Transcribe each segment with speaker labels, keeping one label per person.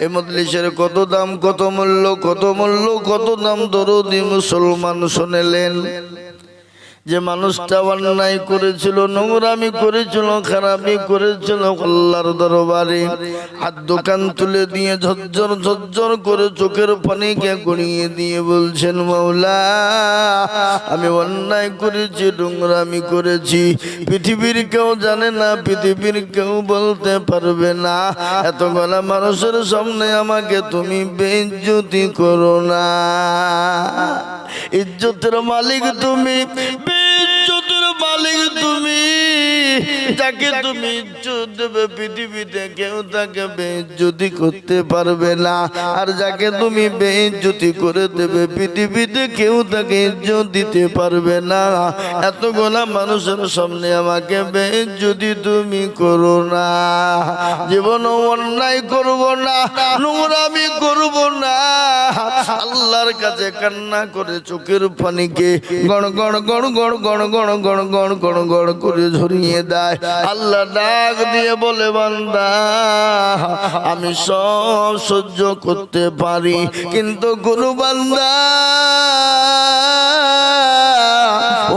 Speaker 1: এই মজলিসের কত দাম, কত মূল্য, কত মূল্য, কত দাম দরদি মুসলমান শুনেলেন যে মানুষটা অন্যায় করেছিল, নোংরামি করেছিল, খারাপি করেছিল, আল্লাহর দরবারে হাত দোকান তুলে দিয়ে ঝরঝর ঝরঝর করে চোখের পানিকে গড়িয়ে দিয়ে বলছেন, মাওলা আমি অন্যায় করেছি, নোংরামি করেছি, পৃথিবীর কেউ জানে না, পৃথিবীর কেউ বলতে পারবে না, এত গলা মানুষের সামনে আমাকে তুমি বেইজ্জতি করো না। ইজ্জতের মালিক তুমি, ইজ্জতের মালিক তুমি, যাকে তুমি ইজ্জত দেবে পৃথিবীতে কেউ তাকে বেইজ্জতি করতে পারবে না, আর যাকে তুমি বেইজ্জতি করে দেবে পৃথিবীতে কেউ তাকে ইজ্জত দিতে পারবে না। এতগুলা মানুষের সামনে আমাকে বেইজ্জতি তুমি করো না। জীবনে অন্যায় করব না, নোংরামি করব না। আল্লাহর কাছে কান্না করে চোখের পানিকে গড় গড় গড় গড় গড় গড় গড় গড় গড় গড় করে ঝরিয়ে দেয়। আল্লাহ ডাক দিয়ে বলে, বান্দা আমি সব সহ্য করতে পারি, কিন্তু কোনো বান্দা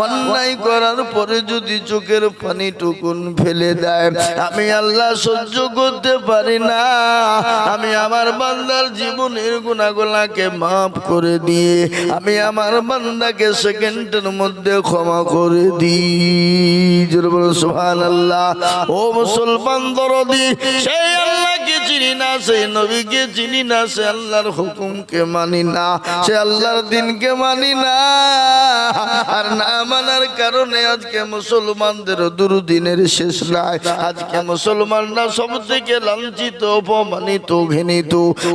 Speaker 1: অন্যায় করার পরে যদি চোখের পানি টুকুন ফেলে দেয়, আমি আল্লাহ সহ্য করতে পারি না। আমি আমার বান্দার জীবনের গুনাহগুলোকে মাফ করে দিয়ে আমি আমার বান্দাকে সেকেন্ডের মধ্যে ক্ষমা করে দিই। জোরে বলো সুবহানাল্লাহ। ও মুসলমান দরদি, সেই আল্লাহকে চিনি না, সেই নবীকে চিনি না, সে আল্লাহর হুকুমকে মানি না, সে আল্লাহর দ্বীনকে মানি না, আর না মানার কারণে আজকে মুসলমানদের দুর্দিনের শেষ নাই। আজকে মুসলমানরা সব থেকে লাঞ্ছিত, অপমানিত, ঘৃণিত।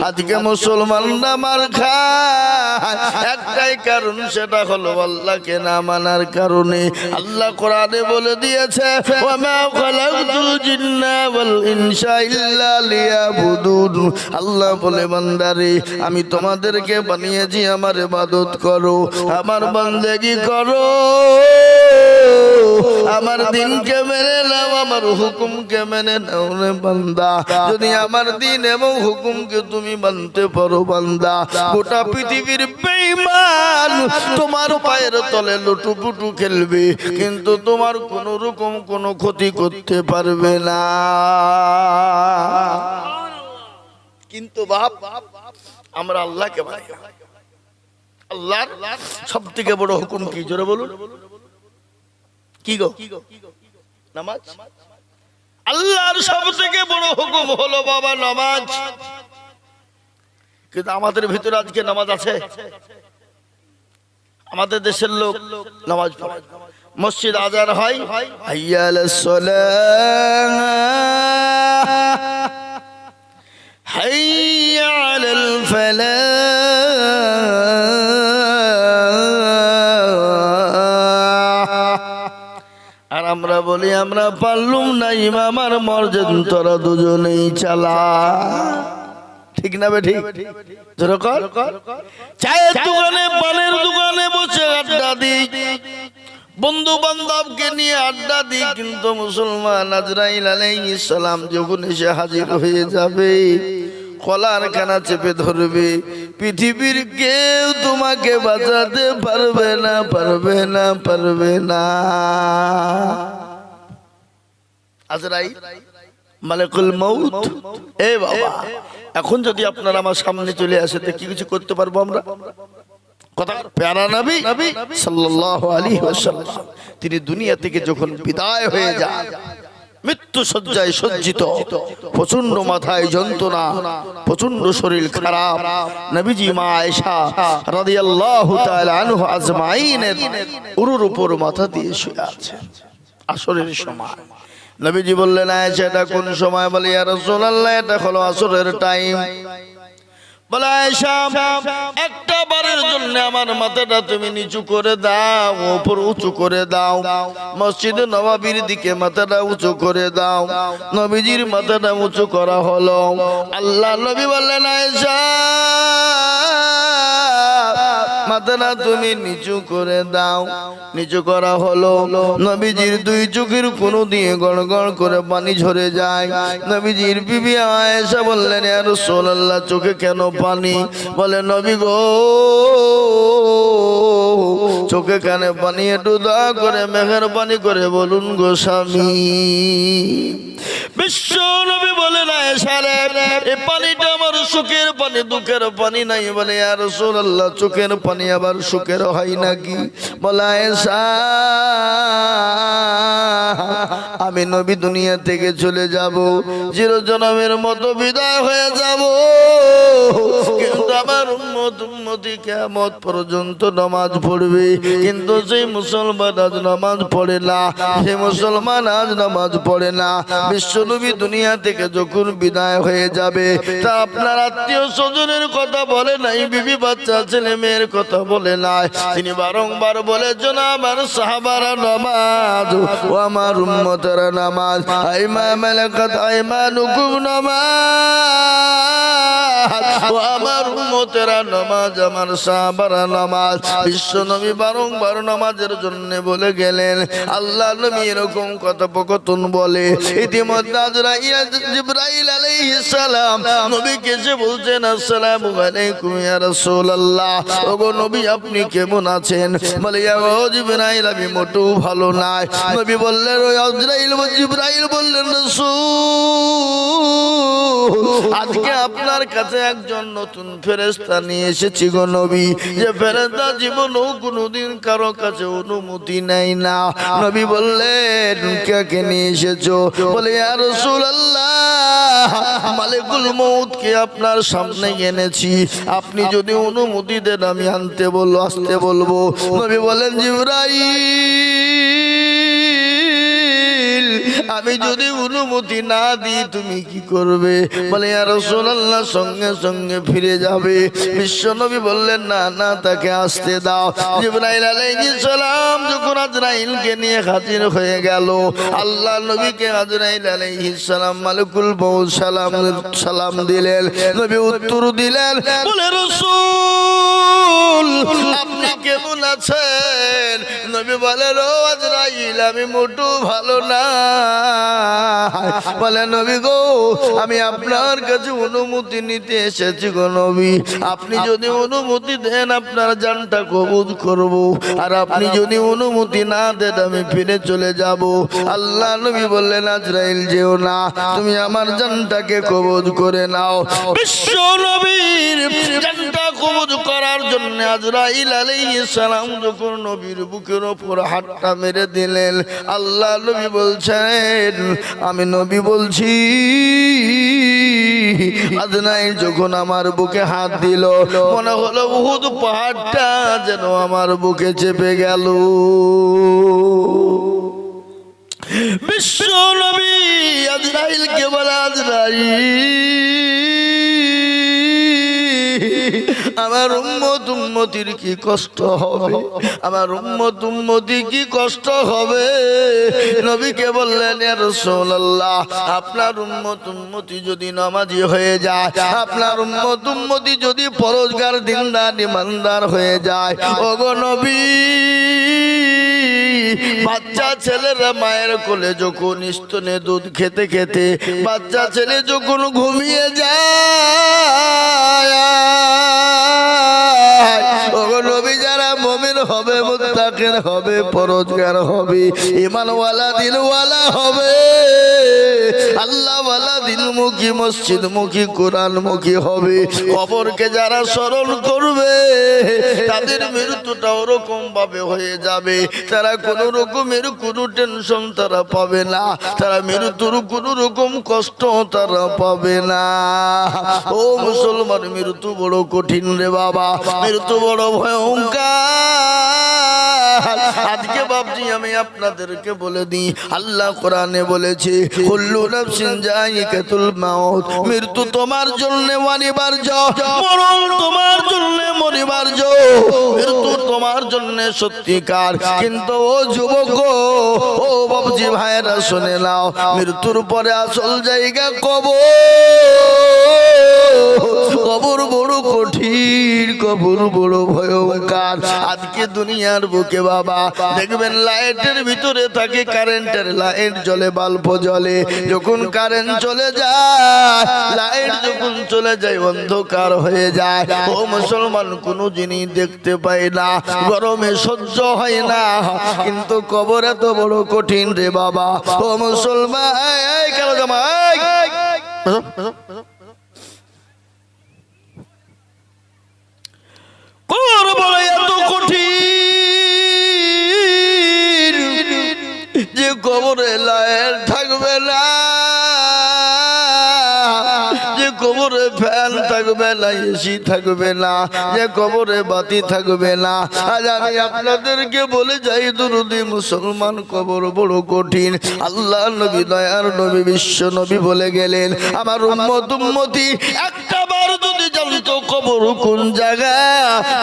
Speaker 1: আজকে মুসলমানরা মার খায় একটাই কারণ, সেটা হলো আল্লাহকে না মানার কারণে। আল্লাহ কোরআনে বলে দিয়েছে, ওয়া মা খালাকতুল জিন্না ওয়াল ইনসা ইল্লা লিয়াবুদুন। আল্লাহ বলে, বান্দারে আমি তোমাদেরকে বানিয়েছি আমার ইবাদত করো, আমার বন্দেগী করো, আমার দ্বীনকে মেনে নাও, আমার হুকুমকে মেনে নাও রে বান্দা। যদি আমার দ্বীন এবং হুকুমকে তুমি মানতে পারো বান্দা, গোটা পৃথিবীর বেঈমান তোমার পায়ের তলে লুটুপুটু খেলবে, কিন্তু তোমার কোন রকম কোনো ক্ষতি করতে পারবে না। কিন্তু বাপ আমরা আল্লাহকে মানি না। আল্লাহর সবথেকে বড় হুকুম কি? জোরে বলুন। কি গো? নামাজ। আল্লাহর সবথেকে বড় হুকুম হলো বাবা নামাজ। কিন্তু আমাদের ভিতরে আজকে নামাজ আছে? আমাদের দেশের লোক নামাজ পড়ে, মসজিদ আজান হয়, হাইয়া আলাস সালাহ, হাইয়া আলাল ফালাহ। আর আমরা বলি আমরা পারলুম না, ইমাম আর মসজিদ তোরা দুজনেই চালা। ঠিক না বে ঠিক? চায়ের দোকানে, পানের দোকানে বসে আড্ডা দিই, বন্ধু বান্ধবকে নিয়ে আড্ডা দিই, কিন্তু মুসলমান আজরাইল আলাইহিস সালাম যখন এসে হাজির হয়ে যাবে, কলার খানা চেপে ধরবে, পৃথিবীর কেউ তোমাকে বাঁচাতে পারবে না, পারবে না, পারবে না। আজরাইল মালাকুল মউত। এ বাবা, এখন যদি আপনারা আমার সামনে চলে আসে তো কি কিছু করতে পারবো আমরা? কথা প্যারা নবী সাল্লাল্লাহু আলাইহি ওয়াসাল্লাম তিনি দুনিয়া থেকে যখন বিদায় হয়ে যান, মৃত্যু শয্যায় সজ্জিত, প্রচন্ড মাথায় যন্ত্রণা, প্রচন্ড শরীর খারাপ, নবীজি মা আয়েশা রাদিয়াল্লাহু তাআলা আনহা আজমাইনের উরুর উপর মাথা দিয়ে শুয়ে আছেন আসরের সময়। নবীজি বললেন, আয়েশা এটা কোন সময়? বলে, ইয়া রাসূলুল্লাহ এটা হলো আসরের টাইম। বলে, আয়েশা একটা বারের জন্য আমার মাথাটা তুমি নিচু করে দাও, উপর উঁচু করে দাও, মসজিদে নববীর দিকে মাথাটা উঁচু করে দাও। নবীজির মাথাটা উঁচু করা হলো। আল্লাহ নবী বললেন, আয়েশা মাথাটা তুমি নিচু করে দাও। নিচু করা হলো। নবীজির দুই চোখের কোণ দিয়ে গড় গড় করে পানি ঝরে যায়। নবীজির বিবি আয়েশা বললেন, ইয়া রাসূলুল্লাহ, চোখে কেন পানি? বলে, নবী গো, চোখে কানে পানি একটু দয়া করে মেহেরবানি করে বলুন গো স্বামী। বিশ্ব নবী বলেন, আয়েশা রে, এই পানিটা আমার সুখের পানি, দুঃখের পানি নাই। বলে, ইয়া রাসূলুল্লাহ, চোখের পানি আবার সুখের হয় নাকি? বলে, আয়েশা, আমি নবী দুনিয়া থেকে চলে যাব, চিরজনমের মতো বিদায় হয়ে যাব, কিন্তু আমার উম্মতি কিয়ামত পর্যন্ত নামাজ পড়বে। কিন্তু সেই মুসলমান আজ নামাজ পড়ে না, সেই মুসলমান আজ নামাজ পড়ে না। বিশ্বনবী দুনিয়া থেকে যখন বিদায় হয়ে যাবে, তা আপনার আত্মীয় স্বজনের কথা বলে নাই, বিবি বাচ্চা ছেলে মেয়ের কথা বলে নাই। তিনি বারংবার বলেছেন, আমার সাহাবারা নামাজ, ও আমার উম্মতেরা নামাজ, আইমা মালাকাত আইমানুকুম নামাজ, ও আমার উম্মতেরা নামাজ, আমার সাহাবারা নামাজ। বিশ্বনবী বারংবার নামাজের জন্য বলে গেলেন। আল্লাহ নবী এরকম কথোপকথন বলে। ইতিমধ্যে জিবরাইল আলাইহিস সালাম নবীকে এসে বলছেন, আসসালামু আলাইকুম ইয়া রাসূলুল্লাহ, ওগো নবী, আপনি কেমন আছেন? বলে, ইয়া জিবরাইল, আমি মোটেও ভালো নাই। নবী বললেন, ও জিবরাইল বললেন, রাসূল, আজকে আপনার কাছে একজন নতুন ফেরেশতা নিয়ে এসেছি গো নবী, যে ফেরেশতা জীবনেও কোনোদিন কারো কাছে অনুমতি নেয় না। নবী বললেন, কাকে নিয়ে এসেছো? বলে, ইয়া রাসূলুল্লাহ, মালিকুল মউত কে আপনার সামনে এনেছি, আপনি যদি অনুমতি দেন আমি আসতে বলবো। নবী বলেন, জিবরাইল, আমি যদি অনুমতি না দিই তুমি কি করবে? বলে, ইয়া রাসূলুল্লাহ, সঙ্গে সঙ্গে ফিরে যাবে। বিশ্বনবী বললেন, না না, তাকে আসতে দাও। জিবরাইল আলাইহিস সালাম যখন আজরাইলকে নিয়ে হাজির হয়ে গেল, আল্লাহ নবীকে আজরাইল আলাইহিস সালাম মালিকুল মউত সালাম দিলেন। নবী উত্তর দিলেন, বলে, রাসূল, আপনি কেমন আছেন? নবী বলেন, ও আজরাইল, আমি মোটেও ভালো না। বলে, নবী গো, আমি আপনার কাছে অনুমতি নিতে এসেছি গো নবী, আপনি যদি অনুমতি দেন আপনার জানটা কবুল করব, আর আপনি যদি অনুমতি না দেন আমি ফিরে চলে যাব। আল্লাহ নবী বললেন, আজরাইল যেও না, তুমি আমার জানটাকে কবুল করে নাও। বিশ্ব নবীর জানটা কবুল করার জন্য আজরাইল আলাইহিস সালাম যখন নবীর বুকের উপর হাতটা মেরে দিলেন, আল্লাহ নবী বলছেন, আমি নবী বলছি, আজরাইল যখন আমার বুকে হাত দিল, মনে হলো উহুদ পাহাড়টা যেন আমার বুকে চেপে গেল। বিশ্ব নবী আজরাইলকে বলে, আজরাইল, আমার উম্মতির কি কষ্ট হবে? আমার উম্মতি কি কষ্ট হবে? নবীকে বললেন, ইয়া রাসূলুল্লাহ, আপনার উম্মতি যদি নামাজি হয়ে যায়, আপনার উম্মতি যদি পরহেজগার দিনদার ইমানদার হয়ে যায়, ওগো নবী, বাচ্চা ছেলেরা মায়ের কোলে যখন স্তনে দুধ খেতে খেতে বাচ্চা ছেলে যখন ঘুমিয়ে যায়, ওগো নবী, যারা মুমিন হবে, মুত্তাকিন হবে, পরহেজগার হবে, ঈমানওয়ালা দিলওয়ালা হবে, আল্লাহওয়ালা দিলমুখী মসজিদমুখী কোরআনমুখী হবে, কবরকে যারা স্মরণ করবে তাদের মৃত্যুটা ওরকম ভাবে হয়ে যাবে, তারা কোনো রকমের কোনো টেনশন তারা পাবে না, তারা মৃত্যুর কোনো রকম কষ্ট তারা পাবে না। ও মুসলমান, মৃত্যু বড় কঠিন রে বাবা, মৃত্যু বড় ভয়ঙ্কর। আজকে ভাবছি আমি আপনাদেরকে বলে দিই, আল্লাহ কোরআনে বলেছে, কুল্লু নাফসিন যায়িকাতুল মাউত, মৃত্যু তোমার জন্য অনিবার্য, মরণ তোমার জন্য অনিবার্য, মৃত্যু তোমার জন্য সত্যিকার। কিন্তু ও যুবক, ও বাবজি ভাইরা, শুনে নাও, মৃত্যুর পরে আসল জায়গা কবর। কবর বড় কঠিন, কবর বড় ভয়ঙ্কর। আজকে দুনিয়ার বুকে বাবা দেখবেন লাইটের ভিতরে থাকে, কারেন্টের লাইট জ্বলে, বাল্ব জ্বলে, যখন কারেন্ট চলে যায়, লাইট যখন চলে যায়, অন্ধকার হয়ে যায়। ও মুসলমান, কোনো জিনিস দেখতে পায় না, গরমে সহ্য হয় না, কিন্তু কবর এত বড় কঠিন রে বাবা। ও মুসলমান, কেন জামাই কবর বড় এত কঠিন যে কবরে লাইট থাকবে না, যে কবরে ফ্যান থাকবে না, এসি থাকবে না, যে কবরে বাতি থাকবে না। আজ আমি আপনাদেরকে বলে যাই দুরুদি মুসলমান, কবর বড় কঠিন। আল্লাহ নবী, দয়ার নবী, বিশ্ব নবী বলে গেলেন, আমার উম্মত উম্মতি একটা বার যদি জানতো কবর কোন জায়গা,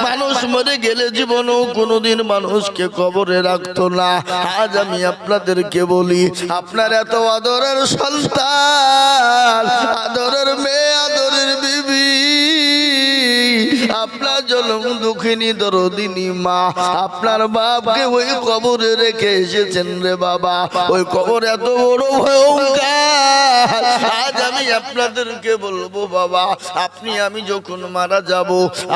Speaker 1: মানুষ মরে গেলে জীবনেও কোনোদিন মানুষকে কবরে রাখতো না। আজ আমি আপনাদেরকে বলি, আপনার এত আদরের সন্তান, আদরের মেয়ে, আদরের বিবি, আপনার জন্ম দুঃখিনী দরদিনী মা, আপনার বাপকে ওই কবরে রেখে এসেছেন রে বাবা। ওই কবর এত বড় ভয়ঙ্কর। আজ আমি আপনাদেরকে বলবো বাবা, আপনি আমি যখন মারা যাব,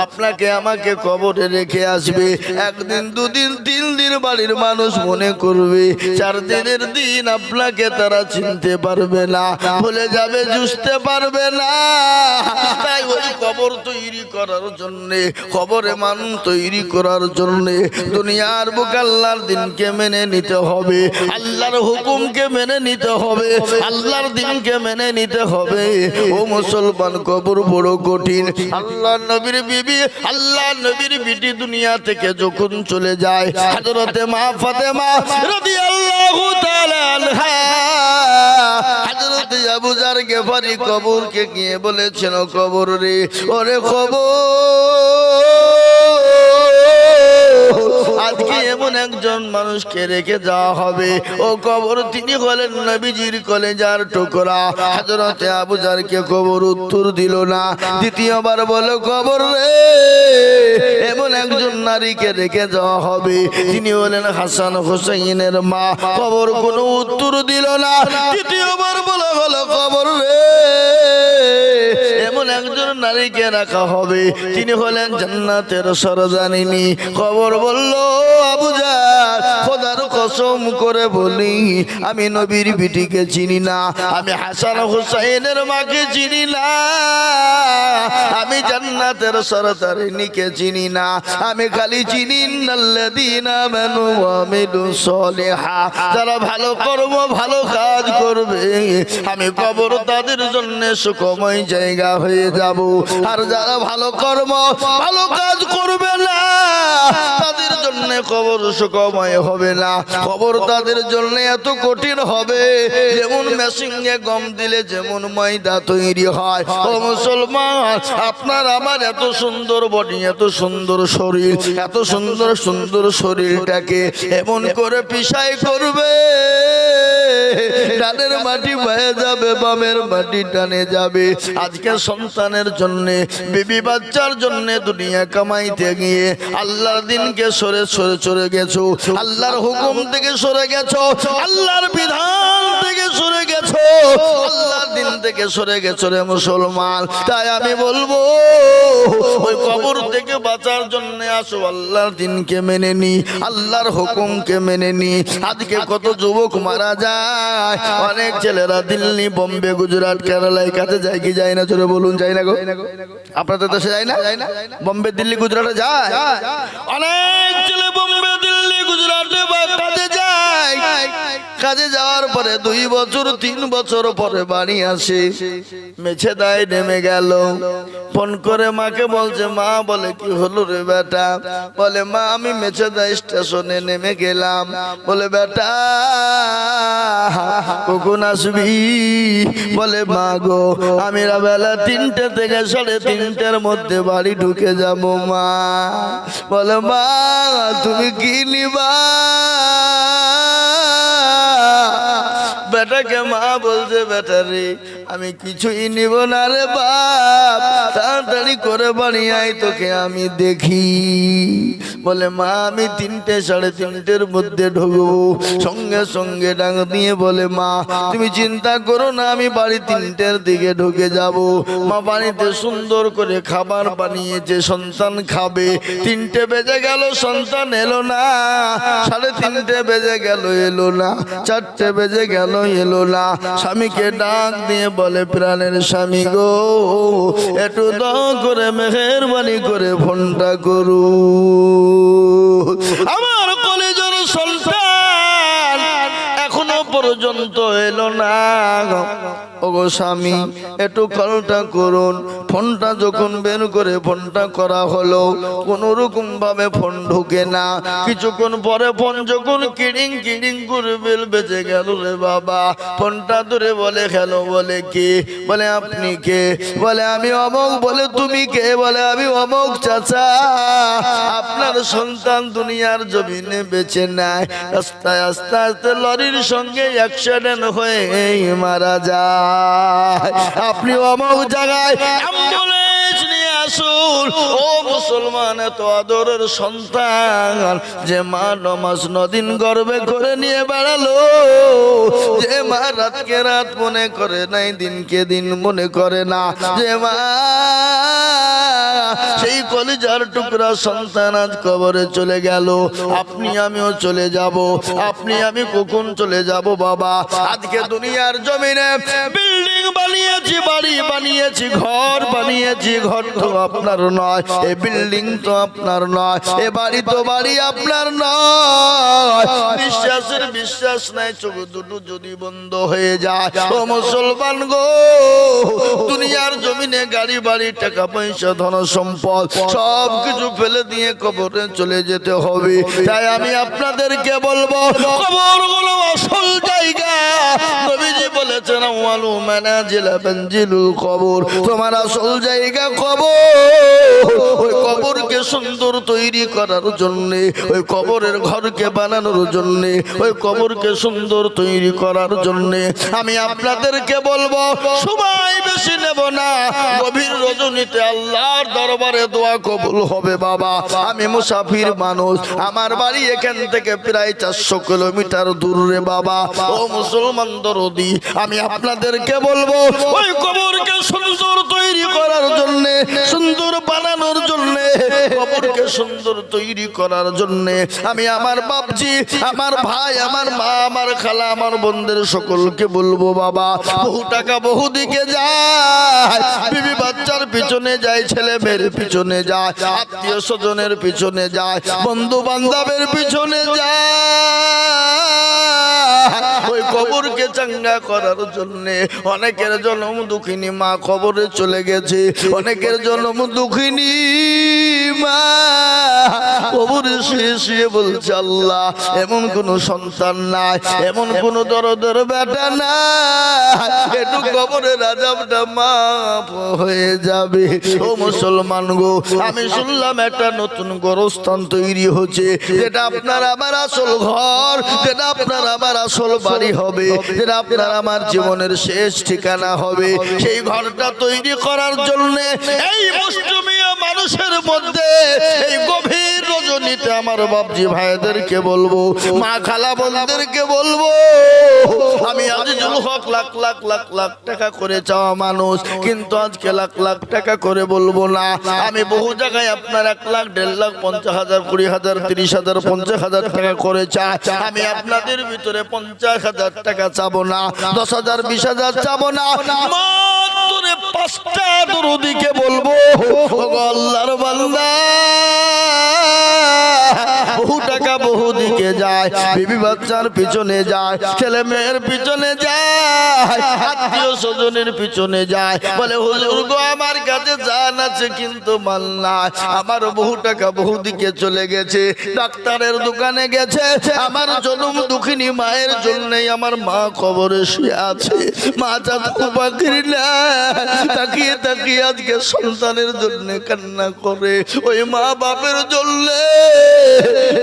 Speaker 1: আপনাকে আমাকে কবরে রেখে আসবে। একদিন, দুদিন, 3 দিন বাড়ির মানুষ মনে করবে, 4 দিনের দিন আপনাকে তারা চিনতে পারবে না, ভুলে যাবে, বুঝতে পারবে না। তাই ওই কবর তৈরি করার জন্যে, কবরে মানুষ তৈরি করার জন্যে দুনিয়ার বুক আল্লাহর দিনকে মেনে নিতে হবে, আল্লাহর হুকুমকে মেনে নিতে হবে, আল্লাহর দিনকে মেনে নিতে হবে। ও মুসলমান, কবর বড় কঠিন। আল্লাহ নবীর বিবি, আল্লাহ নবীর বিটি দুনিয়া থেকে যখন চলে যায়, হযরতে মা ফাতেমা রাদিয়াল্লাহু তাআলা আনহা হযরতে আবু যার গেফারি কবরকে গিয়ে বলেছেন, কবর রে, ওরে আজকে এমন একজন মানুষকে রেখে যাওয়া হবে, ও কবর তিনি হলেন নবীজির কলেজার টুকরা। হযরতে আবু যারকে কবর উত্তর দিল না। দ্বিতীয়বার বলো, কবর রে, এমন একজন নারীকে রেখে যাওয়া হবে, তিনি হলেন হাসান হুসাইনের মা। কবর কোনো উত্তর দিল না। তৃতীয়বার বলা হলো, কবর রে, এমন একজন নারীকে রাখা হবে, তিনি হলেন জান্নাতের সরজানিনী। কবর বলল, আবু যার, খোদার কসম করে বলি, আমি নবীর বিটিকে চিনি না, আমি হাসান হুসাইনের মাকে চিনি না, আমি জান্নাতের সরজানিনীকে চিনি না, আমি খালি চিনি আল্লাযীনা আমানু ওয়া আমিলুস সলিহাত, যারা ভালো কর্ম, ভালো কাজ করবে, আমি কবর তাদের জন্য সুখময় জায়গা হয়ে যাব। আর যারা ভালো কর্ম, ভালো কাজ করবে না, তাদের জন্য কবর সুখময় হবে না। কবর তাদের জন্য এত কঠিন হবে, যেমন মেশিনে গম দিলে যেমন ময়দা তৈরি হয়। ও মুসলমান, আপনার আমার এত সুন্দর বডি, এত সুন্দর শরীর, এত সুন্দর সুন্দর শরীরটাকে এমন করে পিষাই করবে, ডানের মাটি বয়ে যাবে, বামের মাটি টানে যাবে। আজকে সন্তানের জন্য, বিবি বাচ্চার জন্য দুনিয়া কামাইতে গিয়ে আল্লাহর দিনকে সরে সরে সরে গেছো, আল্লাহর হুকুম থেকে সরে গেছো, আল্লাহর বিধান থেকে সরে গেছো, আল্লাহর দিন থেকে সরে গেছো রে মুসলমান। তাই আমি বলবো, ওই কবর থেকে বাঁচার জন্য আসো, আল্লাহর দিনকে মেনে নি, আল্লাহর হুকুমকে মেনে নি। আজকে কত যুবক মারা যায়, অনেক ছেলেরা দিল্লি, বোম্বে, গুজরাট, কেরালায় কাজে যায় কি যায় না? চলে বলুন, যায় না গো? আপনাদের দেশে যায় না? বোম্বে, দিল্লি, গুজরাটে যায়, অনেক ছেলে বোম্বে, দিল্লি, গুজরাটে কাজে যায়। কাজে যাওয়ার পরে 2 বছর 3 বছর পরে বাড়ি আসে, মেছে দায় নেমে গেল। ফোন করে মাকে বলছে, মা, বলে কি হলো রে বেটা? বলে, মা, আমি মেছে দায় স্টেশনে নেমে গেলাম। বলে, বেটা কখন আসবি? বলে, মা গো, আমি বেলা 3টে থেকে 3:30-র মধ্যে বাড়ি ঢুকে যাব মা। বলে, মা, তুমি কি নিবা? বেটাকে মা বলছে, বেটা রে, আমি কিছুই নিব না রে বাপ, তাড়াতাড়ি তাড়াতাড়ি করে বাড়ি আয়, তোকে আমি দেখি। বলে মা আমি 3টে সাড়ে 3টের মধ্যে ঢুকবো। সঙ্গে সঙ্গে ডাক দিয়ে বলে মা তুমি চিন্তা করো না, আমি বাড়ি 3টের দিকে ঢুকে যাব। মা বাড়িতে সুন্দর করে খাবার বানিয়েছে, সন্তান খাবে। 3টে বেজে গেল, সন্তান এলো না। 3:30 বেজে গেল, এলো না। 4টে বেজে গেল, এলো না। স্বামীকে ডাক দিয়ে বলে প্রাণের স্বামী গো, একটু দয়া করে মেহেরবানি করে ফোনটা করু, আমার কলেজের সন্তান এখনো পর্যন্ত এলো না। ওগো স্বামী একটু কলটা করুন। ফোনটা যখন বের করে ফোনটা করা হলো, কোন রকম ভাবে ফোন ঢুকে না। কিছুক্ষণ পরে ফোন যখন কিড়িং কিড়িং করে বেল বেজে গেল, রে বাবা ফোনটা ধরে বলে হ্যালো। বলে কে? বলে আপনি কে? বলে আমি অমুক। বলে তুমি কে? বলে আমি অমুক চাচা, আপনার সন্তান দুনিয়ার জমিনে বেঁচে নাই, রাস্তায় আস্তে আস্তে লরির সঙ্গে অ্যাক্সিডেন্ট হয়ে মারা যায়। আপনি অমুক জায়গায় অ্যাম্বুলেন্স নিয়ে আসুন। ও মুসলমান, এত আদরের সন্তান যে মা নমাজ নদিন গর্বে করে নিয়ে বেড়ালো, যে মা রাতকে রাত মনে করে নাই, দিনকে দিন মনে করে না, যে মা সেই কলিজার টুকরা সন্তান আজ কবরে চলে গেল। আপনি আমিও চলে যাব। আপনি আমি কখন চলে যাব বাবা? আজকে দুনিয়ার জমিনে বিল্ডিং বানিয়েছি, বাড়ি বানিয়েছি, ঘর বানিয়েছি। ঘর তো আপনার নয়, এ বিল্ডিং তো আপনার নয়, এ বাড়ি তো বাড়ি আপনার নয়। বিশ্বাসের বিশ্বাস নাই, চোখ দুটো যদি বন্ধ হয়ে যায়, ও মুসলমান গো, দুনিয়ার জমিনে গাড়ি বাড়ি টাকা পয়সা ধন সম্পদ সব কিছু ফেলে দিয়ে কবরে চলে যেতে হবে। তাই আমি আপনাদেরকে বলবো, কবর হলো আসল জায়গা। নবীজি বলেছেন ওয়ালু মানাজিল বানজিলুল কবর, তোমার আসল জায়গা কবর। ওই কবরকে সুন্দর তৈরি করার জন্য, ওই কবরের ঘরকে বানানোর জন্য, ওই কবরকে সুন্দর তৈরি করার জন্য আমি আপনাদেরকে বলবো, সময় বেশি নেব না। গভীর রজনীতে আল্লাহর দরবারে দোয়া কবুল হবে বাবা। আমি মুসাফির মানুষ, আমার বাড়ি এখান থেকে প্রায় 400 কিলোমিটার দূর রে বাবা। ও মুসলমান দরদি, আমি আপনাদেরকে বলবো, ওই কবরকে সুন্দর তৈরি করার জন্য, সুন্দর বানানোর জন্য, কবরকে সুন্দর তৈরি করার জন্য আমি আমার বাপজি, আমার ভাই, আমার মা, আমার খালা, আমার বোনদের সকলকে বলবো বাবা, বহু টাকা বহু দিকে যায়, বিবি বাচ্চার পিছনে যায়, ছেলে মেয়ের পিছনে যায়, আত্মীয় স্বজনের পিছনে যায়, বন্ধু বান্ধবের পিছনে যায়, ওই কবরকে চাঙ্গা করার জন্য। অনেকের জন্ম দুঃখিনী মা কবরে চলে গেছে, অনেকের জন্ম দুঃখিনী মা কবরে শুয়ে শুয়ে বলছে আল্লাহ এমন কোন সন্তান নাই, এমন কোন দরদের বেটা নাই, একটু কবরের আযাবটা মাফ হয়ে যাবে। ও মুসলমান গো, আমি শুনলাম একটা নতুন গোরস্থান তৈরি হচ্ছে, যেটা আপনার আমার আসল ঘর, যেটা আপনার আমার আসল বাড়ি হবে, যেটা আপনার আমার জীবনের শেষ ঠিকানা হবে। সেই ঘরটা তৈরি করার জন্য এই মুসলিমিয়া মানুষের মধ্যে এই গভীর রজনীতে আমার বাপজি ভাইদেরকে বলবো, মা খালা বোনদেরকে বলবো, আমি আজিজুল হক লাখ লাখ লাখ লাখ টাকা করে চাওয়া মানুষ, কিন্তু আজকে লাখ লাখ টাকা করে বলবো না। আমি বহু জায়গায় আপনার 1 লাখ 1.5 লাখ 50,000 20,000 30,000 50,000 টাকা করে চাই। আমি আপনাদের ভিতরে 50,000 টাকা চাবো না, 10,000 20,000 চাবো না, মাত্র 5টা দরুদিকে বলবো, ওগো আল্লাহর বান্দা, বহু টাকা বহু দিকে যায়, বিবি বাচ্চার পিছনে যায়, ছেলে মেয়ের পিছনে যায়, আত্মীয় স্বজনের পিছনে যায়, বলে হুজুর গো আমার কাছে জান আছে কিন্তু মাল নাই, আমার বহু টাকা বহু দিকে চলে গেছে, ডাক্তারের দোকানে গেছে, আমার জনম দুঃখিনী মায়ের জন্যই আমার মা কবরে শুয়ে আছে, মা চাচু বাকরি না, তাকিয়ে তাকিয়ে আজকে সন্তানের জন্য কান্না করে, ওই মা বাপের জন্য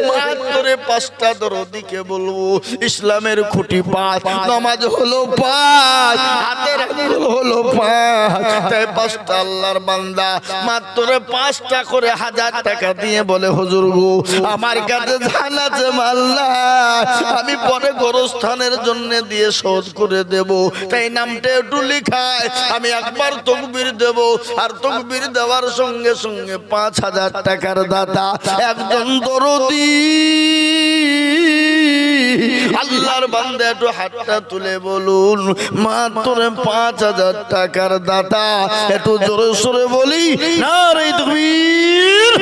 Speaker 1: মাত্র 5টা দরদিকে বলবো, ইসলামের খুঁটি 5, নামাজ হলো 5, হাতের আঙ্গুল হলো 5, তাই 5টা আল্লাহর বান্দা মাত্র 5টা করে 1000 টাকা দিয়ে বলে হুজুর গো আমার কাছে জানাতে মাল নাই, আমি পরে গোরস্থানের জন্য দিয়ে শোধ করে দেব, তাই নামটা একটু লিখায়। আমি একবার তাকবীর দেব, আর তাকবীর দেওয়ার সঙ্গে সঙ্গে 5000 টাকার দাতা একজন দরদি আল্লাহর বান্দা একটু হাতটা তুলে বলুন মাত্র 5000 টাকার দাতা। একটু জোরে সোরে বলি নারে তাকবীর।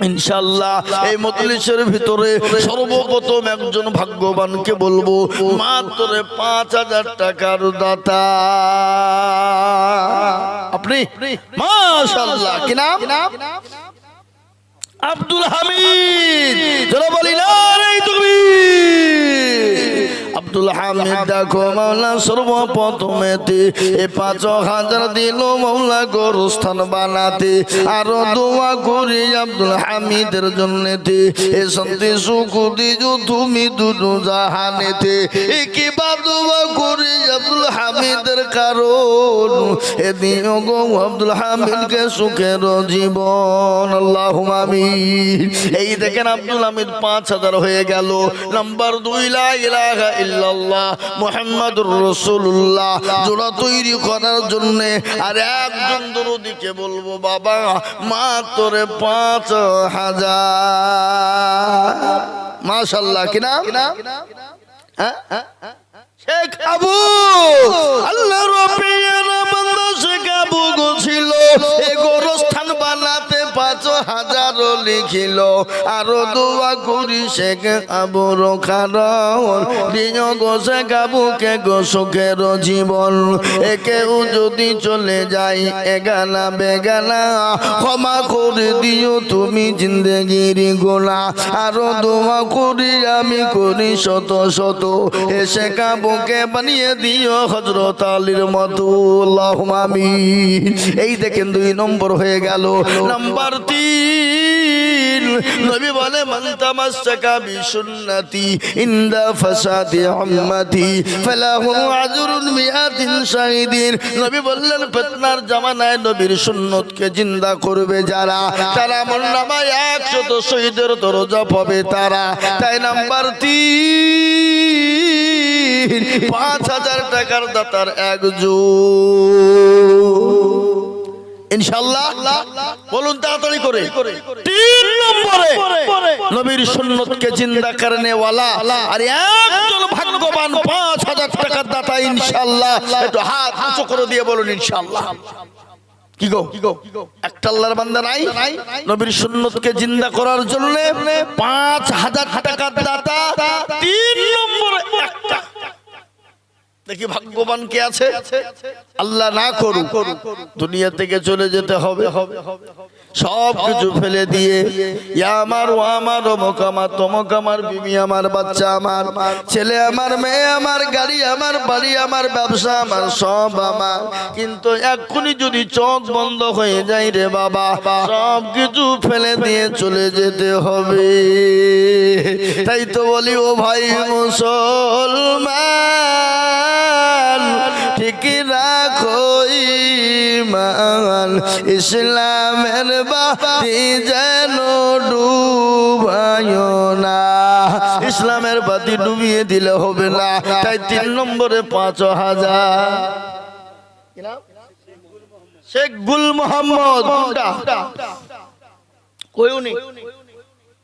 Speaker 1: ইনশাআল্লাহ এই মজলিসের ভিতরে সর্বপ্রথম একজন ভাগ্যবানকে বলবো মাত্র 5000 টাকার দাতা। আপনি মাশাআল্লাহ কি নাম? আব্দুল হামিদ। চলো বলি নারে তাকবীর। আব্দুল হামিদ দেখো মাওলা সর্বপ্রথমেতে 5000 দিল মাওলা গোরস্থান বানাতে, আরো দোয়া করি আব্দুল হামিদের জন্যতে এ শান্তি সুখ দিজো তুমি দুটো জাহানেতে। কি দোয়া করি আব্দুল হামিদের কারণ এ দিও গো আব্দুল হামিদকে সুখের জীবন। আল্লাহুম্মা আমিন। এই দেখেন আব্দুল হামিদ 5000 হয়ে গেল। নাম্বার 2 লা ইলাহা ইল্লাল্লাহ মুহাম্মাদুর রাসূলুল্লাহ জোড়া তৈরি করার জন্য আর একজন দরুদিকে বলবো বাবা মাত্র 5000। মাশাআল্লাহ কি নাম? হ্যাঁ শেখ আবু। আল্লাহ রাব্বির বান্দা শেখ আবু গো ছিল এ গোরস্থান বানাতে 5000 লিখিল, আরো দোয়া করি শেখ আবু রখারন দিও গো শেখ আবুকে গো সুখের জীবন। কেউ যদি চলে যায় এগানা বেগানা ক্ষমা করে দিও তুমি জিন্দেগির গোনা, আরো দোয়া করি আমি করি শত শত এ শেখ আবুকে বানিয়ে দিও হযরত আলীর মতো। আল্লাহুম্মা আমিন। এই দেখেন 2 নম্বর হয়ে গেল। নাম্বার 3 নবী বলে মান তামাসসাকা বিসুন্নতি ইনদা ফাসাদি উম্মতি ফালাহু আজরুন মিআতিন শাহিদিন। নবী বললেন ফিতনার জামানায় নবীর সুন্নতকে জিন্দা করবে যারা, তারা আমলনামায় 100 শহীদের দরজা পাবে তারা। তাই নাম্বার 3 5000 টাকার দাতার একজন ইনশাআল্লাহ বলুন তাড়াতাড়ি করে। 3 নম্বরে নবীর সুন্নতকে জিন্দা করনে ওয়ালা আর একজন ভাগ্যবান 5000 টাকার দাতা ইনশাআল্লাহ। একটু হাত উঁচু করে দিয়ে বলুন ইনশাআল্লাহ। কি গো একটা আল্লাহর বান্দা নাই নবীর সুন্নতকে জিন্দা করার জন্য 5000 টাকার দাতা 3 নম্বরে একটা। দেখি ভাগ্যবান কে আছে? আল্লাহ না করুক দুনিয়া থেকে চলে যেতে হবে, সব কিছু ফেলে দিয়ে ইয়া আমার ও আমার অমুক আমার তমুক আমার বিবি আমার বাচ্চা আমার ছেলে আমার মেয়ে আমার গাড়ি আমার বাড়ি আমার ব্যবসা আমার সব আমার, কিন্তু এক্ষুনি যদি চোখ বন্ধ হয়ে যায় রে বাবা সব কিছু ফেলে দিয়ে চলে যেতে হবে। তাই তো বলি ও ভাই মুসলমান ঠিক রাখো ঈমান, ইসলামের বাতি যেন ডুবায়ো না। ইসলামের বাতি ডুবিয়ে দিলে হবে না। তাই 3 নম্বরে 5000। শেখ গুল মোহাম্মদ কই উনি?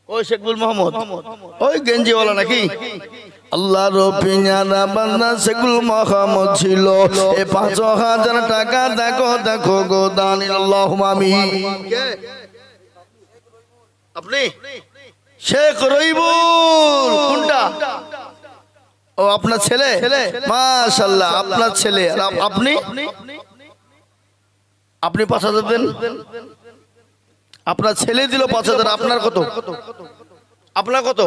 Speaker 1: ওই শেখ গুল মোহাম্মদ ওই গেঞ্জিওয়ালা নাকি? আল্লাহর পিয়ারা বান্দা শেখুল মোহাম্মদ ছিল। এই 5000 টাকা দেখো দেখো গো দান। আল্লাহুম্মা আমিন। আপনি শেখ রইবুল কোনটা? ও আপনার ছেলে? মাশাআল্লাহ আপনার ছেলে। আপনি 5000 দেন। আপনার ছেলে দিল 5000। আপনার কত? আপনার কত?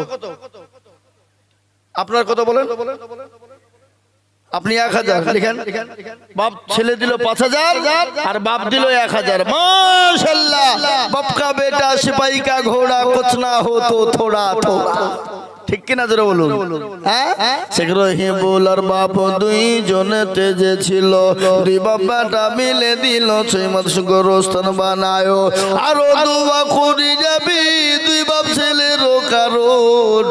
Speaker 1: আপনার কত বলেন? আপনি 1000 লিখেন। বাপ ছেলে দিল 5000 আর বাপ দিল 1000। माशाल्लाह बाप का बेटा सिपाही का घोड़ा कुछ ना हो तो थोड़ा थोड़ा। ঠিক কিনা জোরে বলুন। হ্যাঁ, শেখ রহিবুল আর বাপ দুইজনে তেজে ছিল, দুই বাবাটা মিলে দিল সেই মাস গোরস্থান বানায়, আরো দোয়া করি যাবি দুই বাপ ছেলেরও কারণ,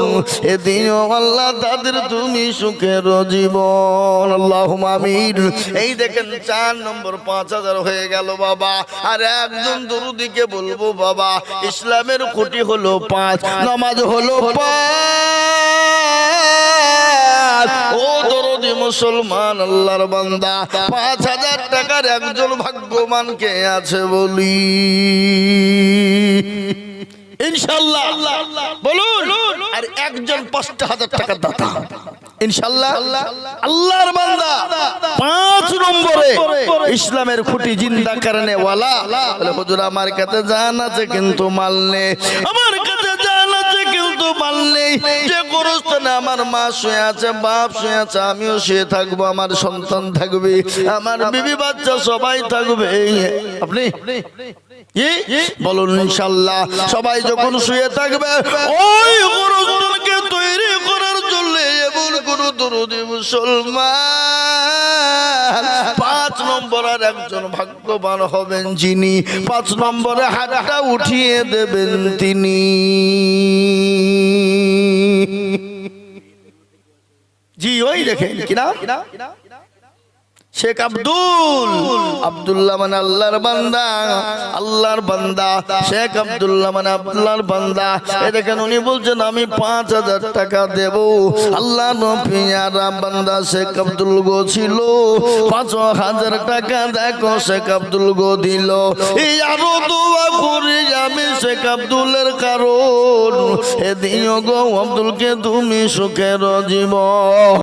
Speaker 1: এদিনও আল্লাহ তাদের তুমি সুখের জীবন, আল্লাহুম্মা আমিন। এই দেখেন 4 নম্বর 5000 হয়ে গেল বাবা। আর একজন দরুদিকে বলবো বাবা, ইসলামের খুঁটি হলো 5, নামাজ হলো 5। ও দরদি মুসলমান আল্লাহর বান্দা, 5000 টাকার একজন ভাগ্যবান কে আছে বলি? ইনশাআল্লাহ বলুন। আর একজন 5000 টাকার দাতা ইনশাআল্লাহ আল্লাহর বান্দা। 5 নম্বরে ইসলামের খুঁটি জিন্দা করনে ওয়ালা। বলে হুজুর আমার কাছে জান আছে কিন্তু মাল নেই, আমার কাছে জান আছে কিন্তু মাল নেই। যে গোরস্থানে আমার মা শুয়ে আছে, বাপ শুয়ে আছে, আমিও শুয়ে থাকবো, আমার সন্তান থাকবে, আমার বিবি বাচ্চা সবাই থাকবে। আপনি বলুন ইনশাআল্লাহ। সবাই যখন শুয়ে থাকবে, ওই গোরস্থানকে তৈরি করার জন্য এমন কোন দরদি মুসলমান 5 নম্বর আর একজন ভাগ্যবান হবেন যিনি 5 নম্বরে হাতটা উঠিয়ে দেবেন তিনি। জি ওই দেখেন কিনা শেখ আব্দুল্লাহ মানে আল্লাহর বান্দা, আল্লাহর বান্দা শেখ আব্দুল্লাহ মানে আল্লাহর বান্দা। এই দেখেন উনি বলছেন আমি 5000 টাকা দেব। আল্লাহ নপিয়ারা বান্দা শেখ আব্দুল গো ছিল, 5000 টাকা দেখো শেখ আব্দুল গো দিল। এই আরো দোয়া করি আমি শেখ আব্দুলের কারণ, এ দিও গো আব্দুলকে তুমি সুখের জীবন।